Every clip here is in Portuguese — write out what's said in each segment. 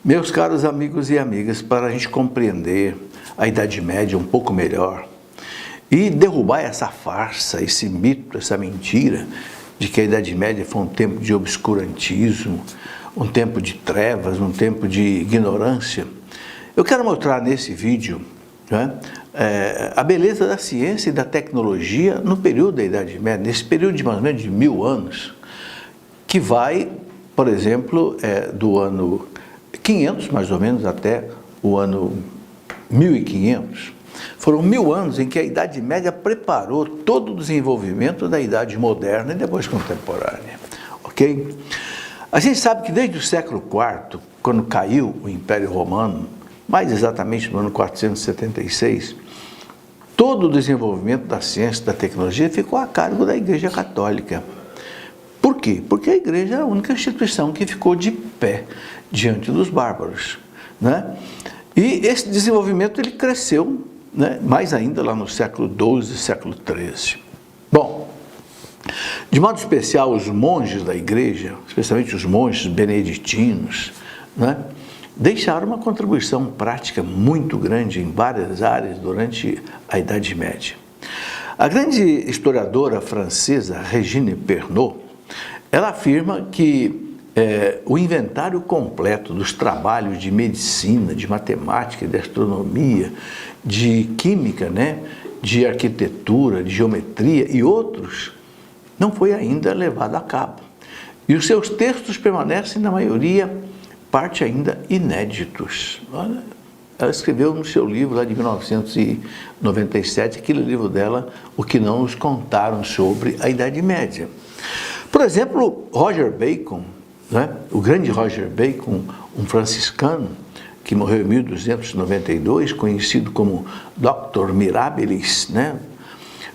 Meus caros amigos e amigas, para a gente compreender a Idade Média um pouco melhor e derrubar essa farsa, esse mito, essa mentira de que a Idade Média foi um tempo de obscurantismo, um tempo de trevas, um tempo de ignorância, eu quero mostrar nesse vídeo, né, a beleza da ciência e da tecnologia no período da Idade Média, nesse período de mais ou menos de 1000 anos, que vai, por exemplo, do ano 500 mais ou menos até o ano 1500. Foram 1000 anos em que a Idade Média preparou todo o desenvolvimento da Idade Moderna e depois contemporânea, ok? A gente sabe que desde o século IV, quando caiu o Império Romano, mais exatamente no ano 476, todo o desenvolvimento da ciência e da tecnologia ficou a cargo da Igreja Católica. Por quê? Porque a Igreja é a única instituição que ficou de pé diante dos bárbaros, né? E esse desenvolvimento ele cresceu, né, mais ainda lá no século XII e século XIII. Bom, de modo especial os monges da Igreja, especialmente os monges beneditinos, né, deixaram uma contribuição prática muito grande em várias áreas durante a Idade Média. A grande historiadora francesa Regine Pernot, ela afirma que o inventário completo dos trabalhos de medicina, de matemática, de astronomia, de química, né, de arquitetura, de geometria e outros, não foi ainda levado a cabo. E os seus textos permanecem, na maioria, parte ainda inéditos. Ela escreveu no seu livro lá de 1997, aquele livro dela, O que não nos contaram sobre a Idade Média. Por exemplo, Roger Bacon, né? O grande Roger Bacon, um franciscano, que morreu em 1292, conhecido como Dr. Mirabilis, né?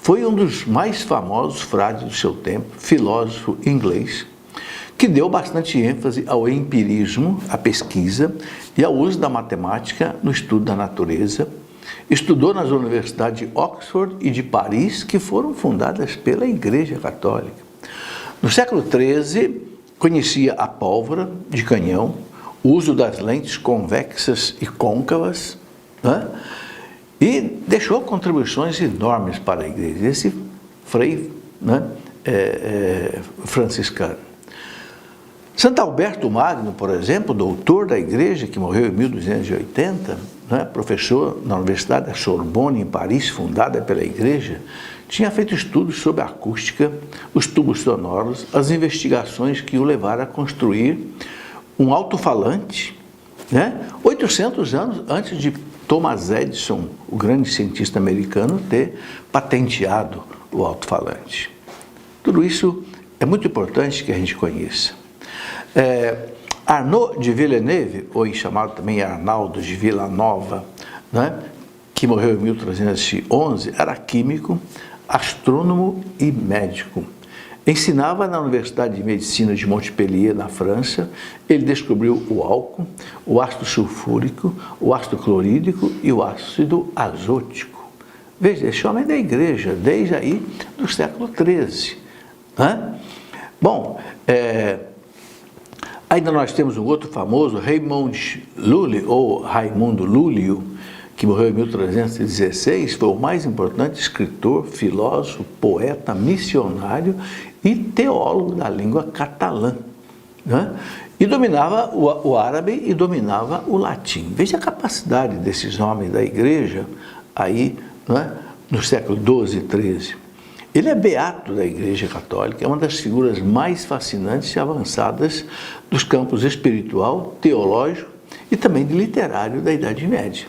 Foi um dos mais famosos frades do seu tempo, filósofo inglês, que deu bastante ênfase ao empirismo, à pesquisa e ao uso da matemática no estudo da natureza. Estudou nas universidades de Oxford e de Paris, que foram fundadas pela Igreja Católica. No século XIII, conhecia a pólvora de canhão, o uso das lentes convexas e côncavas, né? E deixou contribuições enormes para a Igreja, esse frei, né, franciscano. Santo Alberto Magno, por exemplo, doutor da Igreja, que morreu em 1280, né, professor na Universidade da Sorbonne, em Paris, fundada pela Igreja, tinha feito estudos sobre a acústica, os tubos sonoros, as investigações que o levaram a construir um alto-falante, né, 800 anos antes de Thomas Edison, o grande cientista americano, ter patenteado o alto-falante. Tudo isso é muito importante que a gente conheça. Arnaud de Villeneuve, ou chamado também Arnaldo de Villanova, né, que morreu em 1311, era químico, astrônomo e médico. Ensinava na Universidade de Medicina de Montpellier, na França. Ele descobriu o álcool, o ácido sulfúrico, o ácido clorídrico e o ácido azótico. Veja, esse homem é da Igreja, desde aí do século XIII. Né? Bom, ainda nós temos um outro famoso, Raymond Lully, ou Raimundo Lúlio, que morreu em 1316, foi o mais importante escritor, filósofo, poeta, missionário e teólogo da língua catalã, né? E dominava o árabe e dominava o latim. Veja a capacidade desses homens da Igreja aí, né, no século XII e XIII. Ele é beato da Igreja Católica, é uma das figuras mais fascinantes e avançadas dos campos espiritual, teológico e também de literário da Idade Média.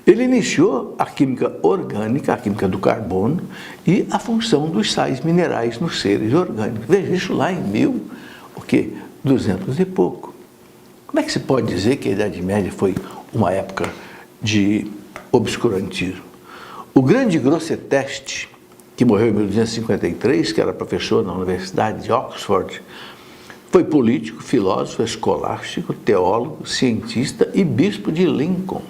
Ele iniciou a química orgânica, a química do carbono e a função dos sais minerais nos seres orgânicos. Veja, isso lá em 1200 e pouco. Como é que se pode dizer que a Idade Média foi uma época de obscurantismo? O grande Grosseteste, que morreu em 1253, que era professor na Universidade de Oxford, foi político, filósofo, escolástico, teólogo, cientista e bispo de Lincoln,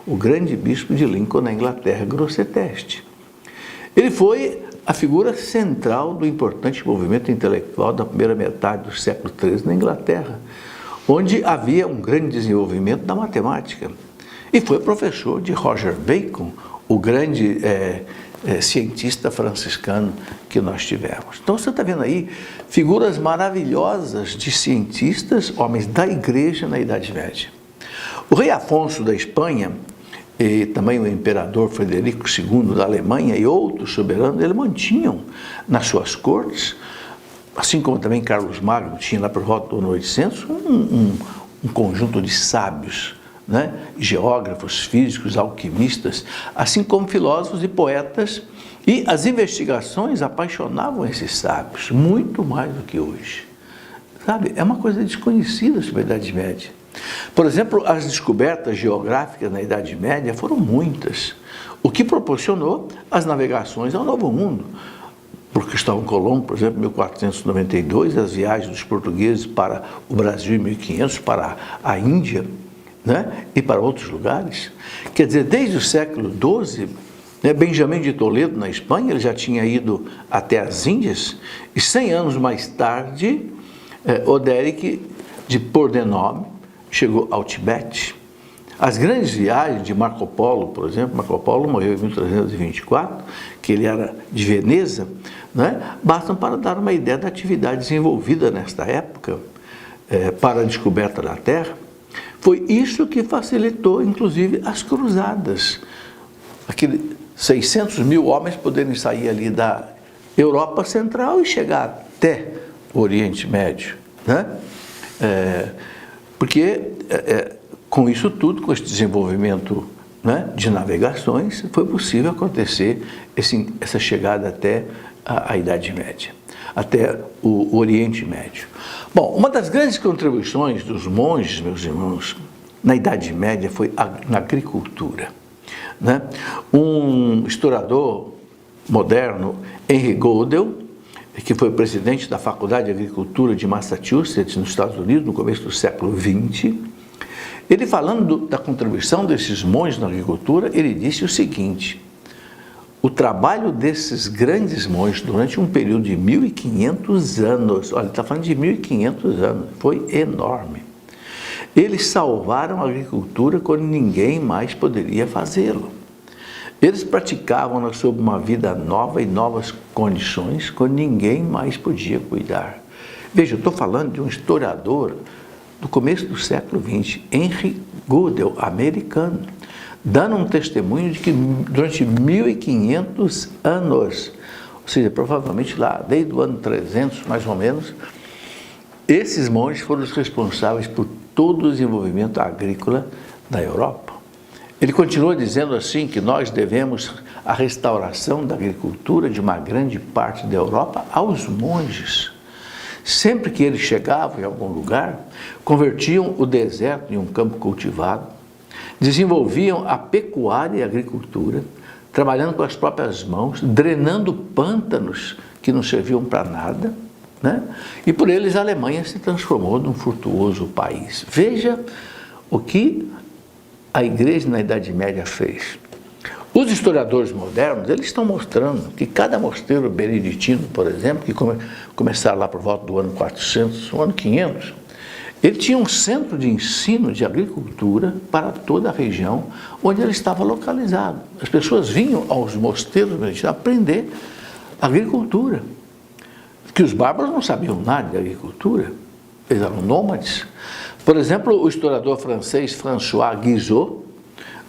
o grande bispo de Lincoln na Inglaterra, Grosseteste. Ele foi a figura central do importante movimento intelectual da primeira metade do século XIII na Inglaterra. onde havia um grande desenvolvimento da matemática. E foi professor de Roger Bacon, o grande cientista franciscano que nós tivemos. Então você está vendo aí figuras maravilhosas de cientistas, homens da igreja na Idade Média. O rei Afonso da Espanha e também o imperador Frederico II da Alemanha e outros soberanos, eles mantinham nas suas cortes, assim como também Carlos Magno tinha lá por volta do ano 800, um conjunto de sábios, né? Geógrafos, físicos, alquimistas, assim como filósofos e poetas, e as investigações apaixonavam esses sábios, muito mais do que hoje. Sabe, é uma coisa desconhecida sobre a Idade Média. Por exemplo, as descobertas geográficas na Idade Média foram muitas, o que proporcionou as navegações ao Novo Mundo. Por Cristóvão Colombo, por exemplo, em 1492, as viagens dos portugueses para o Brasil em 1500, para a Índia, né, e para outros lugares. Quer dizer, desde o século XII, né, Benjamim de Toledo, na Espanha, ele já tinha ido até as Índias, e 100 anos mais tarde, Odéric de Pordenone chegou ao Tibete. As grandes viagens de Marco Polo, por exemplo, Marco Polo morreu em 1324, que ele era de Veneza, né, bastam para dar uma ideia da atividade desenvolvida nesta época para a descoberta da Terra. Foi isso que facilitou, inclusive, as cruzadas. Aqueles 600 mil homens poderem sair ali da Europa Central e chegar até o Oriente Médio, né? Porque com isso tudo, com esse desenvolvimento, né, de navegações, foi possível acontecer essa chegada até a Idade Média, até o Oriente Médio. Bom, uma das grandes contribuições dos monges, meus irmãos, na Idade Média foi na agricultura, né? Um historiador moderno, Henry Goodell, que foi presidente da Faculdade de Agricultura de Massachusetts, nos Estados Unidos, no começo do século XX, ele falando da contribuição desses monges na agricultura, ele disse o seguinte: o trabalho desses grandes monges durante um período de 1500 anos, olha, ele está falando de 1500 anos, foi enorme. Eles salvaram a agricultura quando ninguém mais poderia fazê-lo. Eles praticavam sob uma vida nova e novas condições, quando ninguém mais podia cuidar. Veja, eu estou falando de um historiador do começo do século XX, Henry Goodell, americano, dando um testemunho de que durante 1500 anos, ou seja, provavelmente lá, desde o ano 300, mais ou menos, esses monges foram os responsáveis por todo o desenvolvimento agrícola da Europa. Ele continua dizendo assim que nós devemos a restauração da agricultura de uma grande parte da Europa aos monges. Sempre que eles chegavam em algum lugar, convertiam o deserto em um campo cultivado, desenvolviam a pecuária e a agricultura, trabalhando com as próprias mãos, drenando pântanos que não serviam para nada, né? E por eles a Alemanha se transformou num frutuoso país. Veja o que a igreja na Idade Média fez. Os historiadores modernos, eles estão mostrando que cada mosteiro beneditino, por exemplo, que começaram lá por volta do ano 400, o ano 500, ele tinha um centro de ensino de agricultura para toda a região onde ele estava localizado. As pessoas vinham aos mosteiros beneditinos aprender agricultura, que os bárbaros não sabiam nada de agricultura, eles eram nômades. Por exemplo, o historiador francês François Guizot,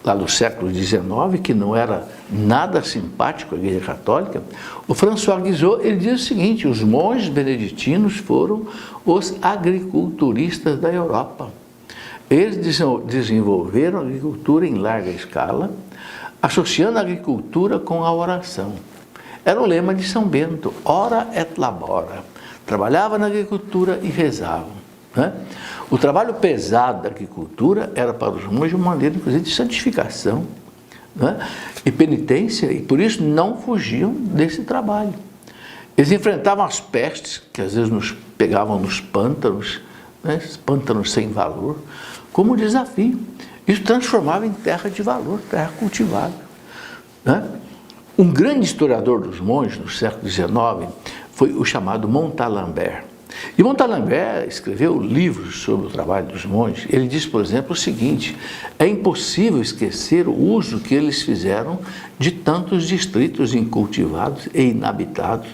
lá do século XIX, que não era nada simpático à Igreja Católica, o François Guizot, ele diz o seguinte: os monges beneditinos foram os agriculturistas da Europa. Eles desenvolveram a agricultura em larga escala, associando a agricultura com a oração. Era o lema de São Bento, ora et labora. Trabalhava na agricultura e rezavam, né? O trabalho pesado da agricultura era para os monges uma maneira, inclusive, de santificação, né, e penitência, e por isso não fugiam desse trabalho. Eles enfrentavam as pestes, que às vezes nos pegavam nos pântanos, né, pântanos sem valor, como um desafio. Isso transformava em terra de valor, terra cultivada, né? Um grande historiador dos monges no século XIX foi o chamado Montalembert. E Montalembert escreveu livros sobre o trabalho dos monges. Ele diz, por exemplo, o seguinte: é impossível esquecer o uso que eles fizeram de tantos distritos incultivados e inabitados,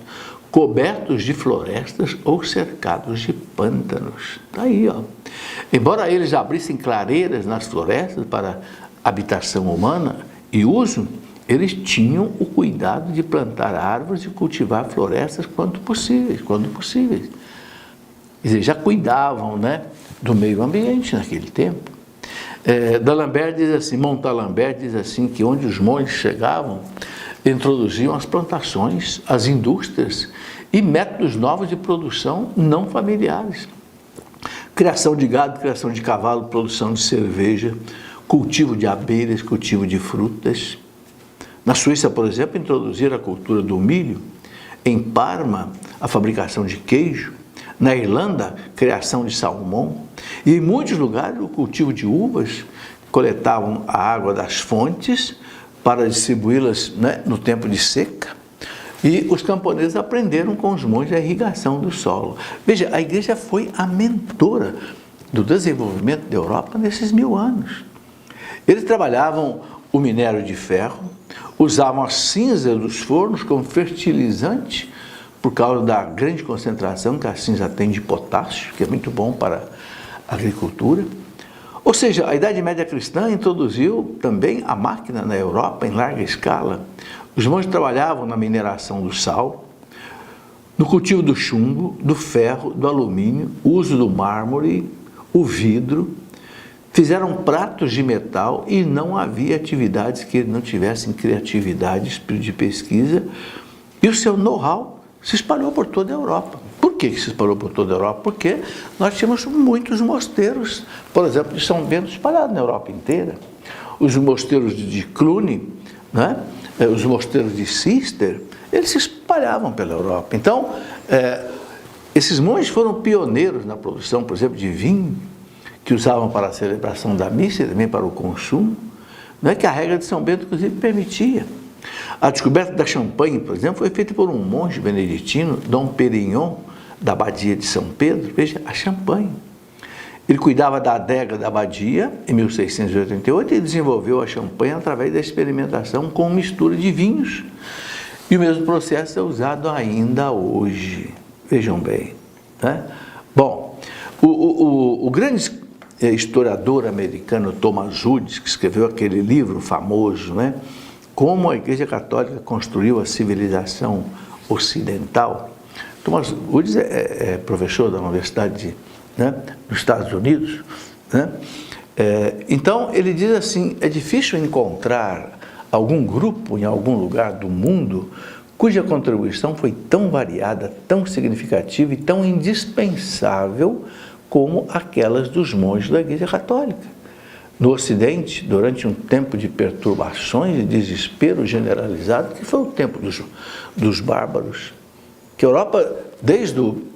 cobertos de florestas ou cercados de pântanos. Está aí, ó. Embora eles abrissem clareiras nas florestas para habitação humana e uso, eles tinham o cuidado de plantar árvores e cultivar florestas quando possíveis. Quer dizer, já cuidavam, né, do meio ambiente naquele tempo. Montalembert diz assim, que onde os monges chegavam, introduziam as plantações, as indústrias e métodos novos de produção não familiares. Criação de gado, criação de cavalo, produção de cerveja, cultivo de abelhas, cultivo de frutas. Na Suíça, por exemplo, introduziram a cultura do milho. Em Parma, a fabricação de queijo. Na Irlanda, criação de salmão. E em muitos lugares, o cultivo de uvas. Coletavam a água das fontes para distribuí-las, né, no tempo de seca. E os camponeses aprenderam com os monges a irrigação do solo. Veja, a igreja foi a mentora do desenvolvimento da Europa nesses 1000 anos. Eles trabalhavam o minério de ferro, usavam a cinza dos fornos como fertilizante, por causa da grande concentração que a cinza tem de potássio, que é muito bom para a agricultura. Ou seja, a Idade Média cristã introduziu também a máquina na Europa em larga escala. Os monges trabalhavam na mineração do sal, no cultivo do chumbo, do ferro, do alumínio, o uso do mármore, o vidro. Fizeram pratos de metal e não havia atividades que não tivessem criatividade, espírito de pesquisa. E o seu know-how se espalhou por toda a Europa. Por que se espalhou por toda a Europa? Porque nós tínhamos muitos mosteiros, por exemplo, de São Bento espalhados na Europa inteira. Os mosteiros de Cluny, né? Os mosteiros de Cister, eles se espalhavam pela Europa. Então, esses monges foram pioneiros na produção, por exemplo, de vinho, que usavam para a celebração da missa e também para o consumo, não é que a regra de São Bento, inclusive, permitia. A descoberta da champanhe, por exemplo, foi feita por um monge beneditino, Dom Perignon, da abadia de São Pedro. Veja, a champanhe. Ele cuidava da adega da abadia, em 1688, e desenvolveu a champanhe através da experimentação com mistura de vinhos. E o mesmo processo é usado ainda hoje. Vejam bem, né? Bom, o grande historiador americano Thomas Woods, que escreveu aquele livro famoso, né? Como a Igreja Católica construiu a civilização ocidental. Thomas Woods é professor da Universidade dos Estados Unidos, né? Então, ele diz assim, é difícil encontrar algum grupo em algum lugar do mundo cuja contribuição foi tão variada, tão significativa e tão indispensável como aquelas dos monges da Igreja Católica. No Ocidente, durante um tempo de perturbações e desespero generalizado, que foi o tempo dos bárbaros, que a Europa,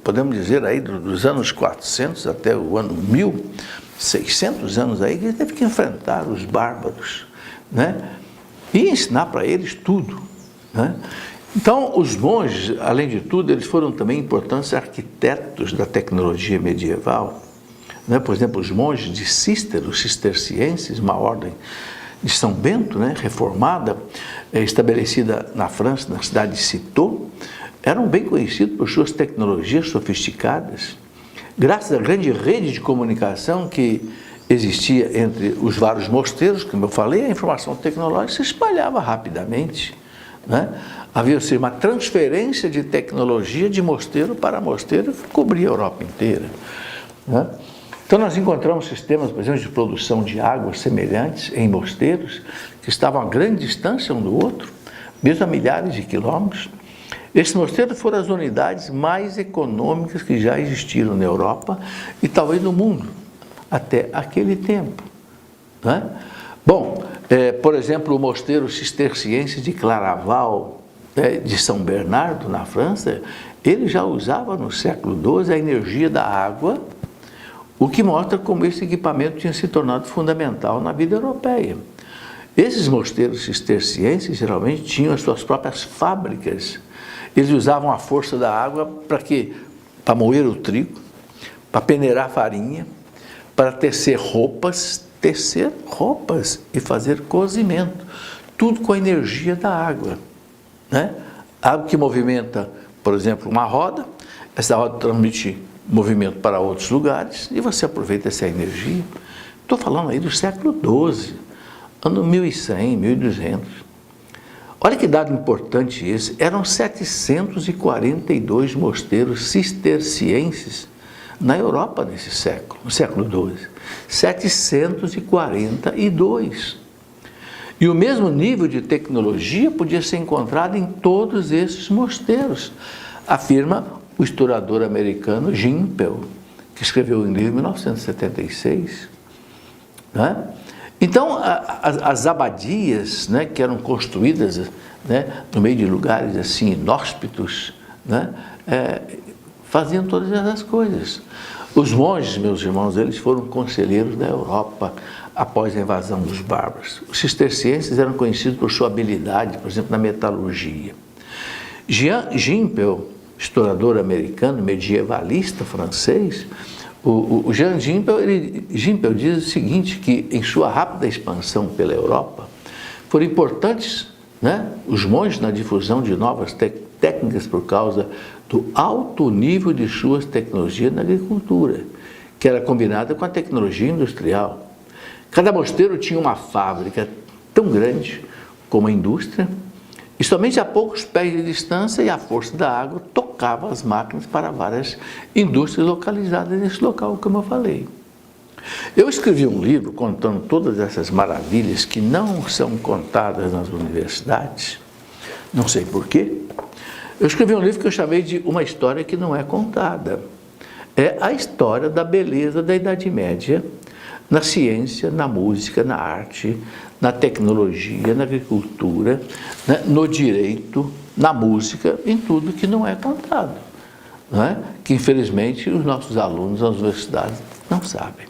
podemos dizer, aí, dos anos 400 até o ano 1600 anos aí, que teve que enfrentar os bárbaros, né? E ensinar para eles tudo, né? Então, os monges, além de tudo, eles foram também importantes arquitetos da tecnologia medieval, né? Por exemplo, os monges de Cister, os cistercienses, uma ordem de São Bento, né? Reformada, estabelecida na França, na cidade de Citeaux, eram bem conhecidos por suas tecnologias sofisticadas. Graças à grande rede de comunicação que existia entre os vários mosteiros, como eu falei, a informação tecnológica se espalhava rapidamente, né? Havia uma transferência de tecnologia de mosteiro para mosteiro que cobria a Europa inteira, né? Então nós encontramos sistemas, por exemplo, de produção de água semelhantes em mosteiros que estavam a grande distância um do outro, mesmo a milhares de quilômetros. Esses mosteiros foram as unidades mais econômicas que já existiram na Europa e talvez no mundo, até aquele tempo, né? Bom, por exemplo, o mosteiro cisterciense de Claraval, de São Bernardo, na França, ele já usava no século XII a energia da água, o que mostra como esse equipamento tinha se tornado fundamental na vida europeia. Esses mosteiros cistercienses geralmente tinham as suas próprias fábricas. Eles usavam a força da água para que para moer o trigo, para peneirar farinha, para tecer roupas e fazer cozimento. Tudo com a energia da água, né? Água que movimenta, por exemplo, uma roda, essa roda transmite movimento para outros lugares e você aproveita essa energia. Estou falando aí do século XII, ano 1100, 1200. Olha que dado importante esse, eram 742 mosteiros cistercienses na Europa nesse século, no século XII. 742. E o mesmo nível de tecnologia podia ser encontrado em todos esses mosteiros, afirma o historiador americano Gimpel, que escreveu um livro em 1976. Né? Então, as abadias, né, que eram construídas, né, no meio de lugares assim inóspitos, né, faziam todas essas coisas. Os monges, meus irmãos, eles foram conselheiros da Europa após a invasão dos bárbaros. Os cistercienses eram conhecidos por sua habilidade, por exemplo, na metalurgia. Jean Gimpel, historiador americano, medievalista francês, o Jean Gimpel, Gimpel diz o seguinte, que em sua rápida expansão pela Europa, foram importantes, né, os monges na difusão de novas técnicas por causa do alto nível de suas tecnologias na agricultura, que era combinada com a tecnologia industrial. Cada mosteiro tinha uma fábrica tão grande como a indústria, e somente a poucos pés de distância e a força da água tocava as máquinas para várias indústrias localizadas nesse local, como eu falei. Eu escrevi um livro contando todas essas maravilhas que não são contadas nas universidades, não sei porquê. Eu escrevi um livro que eu chamei de Uma História que Não É Contada. É a história da beleza da Idade Média, na ciência, na música, na arte, na tecnologia, na agricultura, né, no direito, na música, em tudo que não é contado, né? Que infelizmente os nossos alunos das universidades não sabem.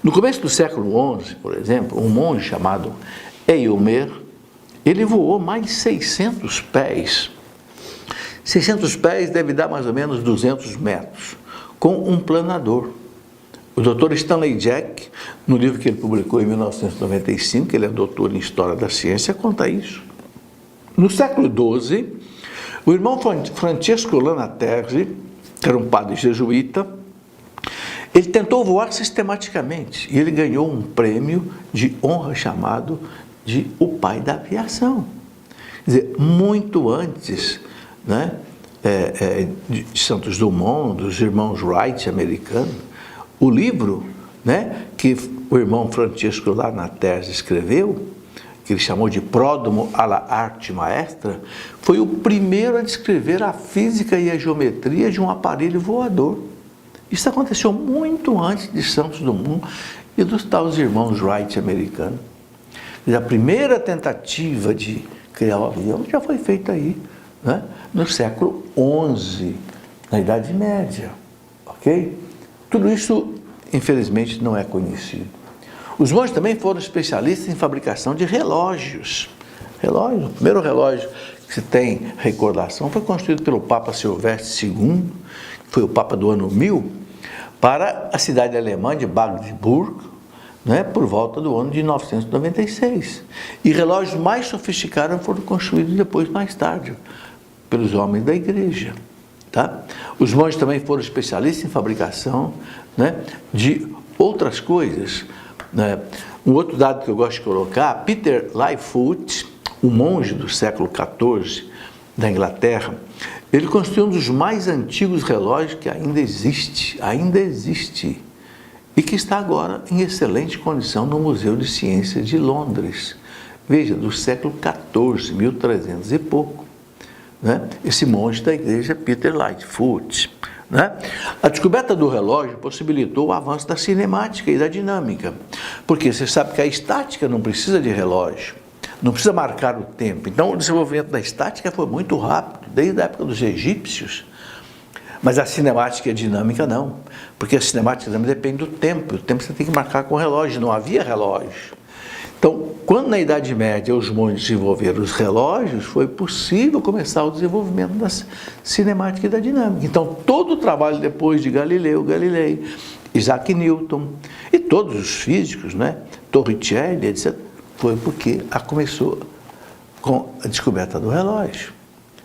No começo do século XI, por exemplo, um monge chamado Eilmer, ele voou mais de 600 pés. 600 pés deve dar mais ou menos 200 metros, com um planador. O Dr. Stanley Jack, no livro que ele publicou em 1995, ele é doutor em História da Ciência, conta isso. No século XII, o irmão Francesco Lanaterzi, que era um padre jesuíta, ele tentou voar sistematicamente e ele ganhou um prêmio de honra chamado de o pai da aviação. Quer dizer, muito antes, né, de Santos Dumont, dos irmãos Wright americanos, o livro, né, que o irmão Francesco Lanaterzi escreveu, que ele chamou de Pródomo alla Arte Maestra, foi o primeiro a descrever a física e a geometria de um aparelho voador. Isso aconteceu muito antes de Santos Dumont e dos tais irmãos Wright americanos. A primeira tentativa de criar o avião já foi feita aí, né, no século XI, na Idade Média, ok? Tudo isso, infelizmente, não é conhecido. Os monges também foram especialistas em fabricação de relógios. O primeiro relógio que se tem recordação foi construído pelo Papa Silvestre II, que foi o Papa do ano 1000, para a cidade alemã de Magdeburg, né, por volta do ano de 996. E relógios mais sofisticados foram construídos depois, mais tarde, pelos homens da igreja. Tá? Os monges também foram especialistas em fabricação, né, de outras coisas. Né? Um outro dado que eu gosto de colocar, Peter Lightfoot, um monge do século XIV da Inglaterra, ele construiu um dos mais antigos relógios que ainda existe, e que está agora em excelente condição no Museu de Ciências de Londres. Veja, do século XIV, 1300 e pouco. Né? Esse monge da igreja, Peter Lightfoot. Né? A descoberta do relógio possibilitou o avanço da cinemática e da dinâmica, porque você sabe que a estática não precisa de relógio, não precisa marcar o tempo. Então o desenvolvimento da estática foi muito rápido, desde a época dos egípcios, mas a cinemática e a dinâmica não, porque a cinemática também depende do tempo, o tempo você tem que marcar com o relógio, não havia relógio. Então, quando na Idade Média os monges desenvolveram os relógios, foi possível começar o desenvolvimento da cinemática e da dinâmica. Então, todo o trabalho depois de Galileu Galilei, Isaac Newton e todos os físicos, né, Torricelli, etc., foi porque começou com a descoberta do relógio.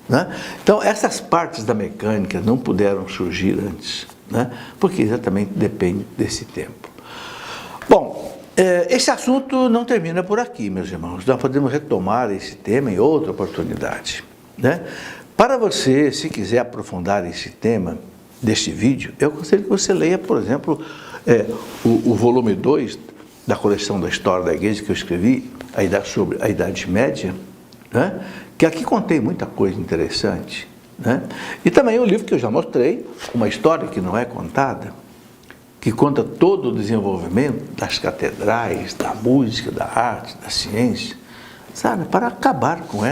Né? Então, essas partes da mecânica não puderam surgir antes, né? Porque exatamente depende desse tempo. Bom, esse assunto não termina por aqui, meus irmãos. Nós podemos retomar esse tema em outra oportunidade. Né? Para você, se quiser aprofundar esse tema deste vídeo, eu aconselho que você leia, por exemplo, o volume 2 da coleção da História da Igreja que eu escrevi, sobre a Idade Média, né? Que aqui contei muita coisa interessante. Né? E também o livro que eu já mostrei, Uma História que Não É Contada, que conta todo o desenvolvimento das catedrais, da música, da arte, da ciência, sabe? Para acabar com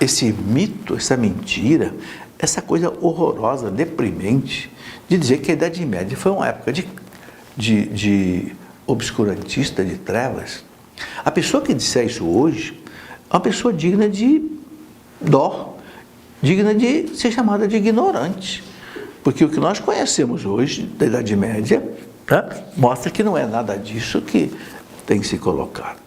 esse mito, essa mentira, essa coisa horrorosa, deprimente, de dizer que a Idade Média foi uma época de obscurantista, de trevas. A pessoa que disser isso hoje é uma pessoa digna de dó, digna de ser chamada de ignorante. Porque o que nós conhecemos hoje da Idade Média, né, mostra que não é nada disso que tem se colocado.